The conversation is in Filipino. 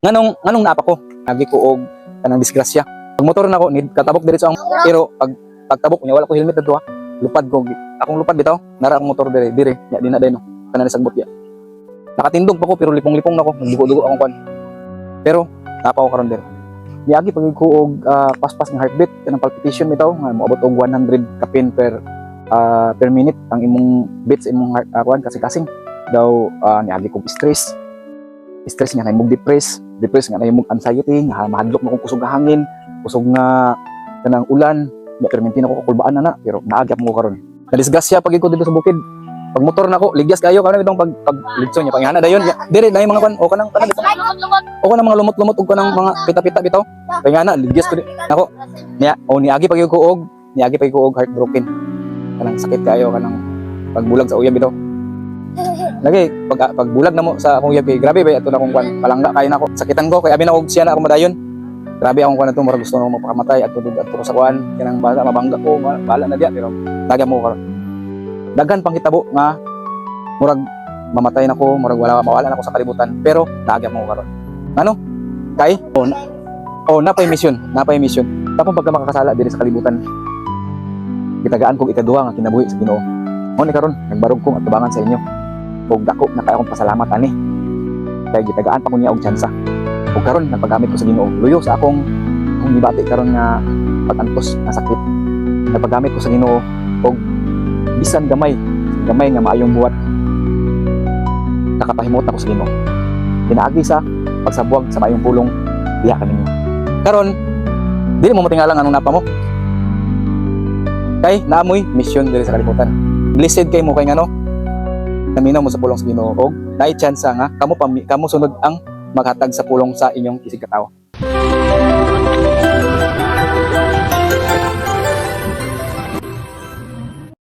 Nganong napa ko agi ko og kanang disgrasya. Pag motor na ko need katabok diri sa pero pagtabok niya wala ko helmet dito ha. Lupad ko akong lupad bitaw nara akong motor dire nya di na day no kana sagbot ya. Nakatindog pa ko pero lipong-lipong na ko nagdugo-dugo akong kwan. Pero napa ko karon dire. Niagi pag ko og paspas ng heartbeat kanang palpitation bitaw nga moabot og 100 kapin per minute ang imong beats imong heart kwan kasing daw niagi ko stress nga na imong depress nga na imong anxiety nga mahadlok mo kung kusog nga hangin kusog nga kanang ulan nya perminti na ko kulbaan na pero naagyap mo karon na disgrasya pag ko dito sa bukid pag motor na ko ligyas kayo karon itong pag litson nya pangihana dayon dire na yung mga kwan o kanang mga lumot-lumot og kanang mga pita-pita bitaw pangihana ligyas ko nako nya o niagi pag ko og heartbroken kanang sakit kayo kanang pagbulag sa uyab bitaw lagi pag bulag na mo sa akong uyab kay grabe ba ato na akong kwan palangga kay nako sakitan ko kay abi na og siya na ako madayon grabe akong kwan ato mura gusto na mapakamatay ato ko sa kwan kanang bala mabangga ko bala na diya pero daga mo karon daghan pang hitabo nga murag mamatay na ko murag mawala na ko sa kalibutan pero daga mo karon ano kay napay mission tapos pagka makakasala diri sa kalibutan gitagaan kog ikaduha nga kinabuhi sa Ginoo mo ni karon nagbarog ko atubangan sa inyo ug dako na kay akong pasalamat ani kay gitagaan pa ko niya og tsansa ug karon nagpagamit ko sa Ginoo luyo sa akong gibati karon nga pag-antos nga sakit nagpagamit ko sa Ginoo og bisan gamay nga maayong buhat nakapahimot ako sa Ginoo pinaagi sa pagsabuag sa maayong pulong diha kaninyo karon dili mo matingalang anong napa mo kay naamoy mission diri sa kalibutan blessed kay mo kay ngano naminaw mo sa pulong sa Ginoo og naay tsansa nga kamo sunod ang maghatag sa pulong sa inyong isig katawo.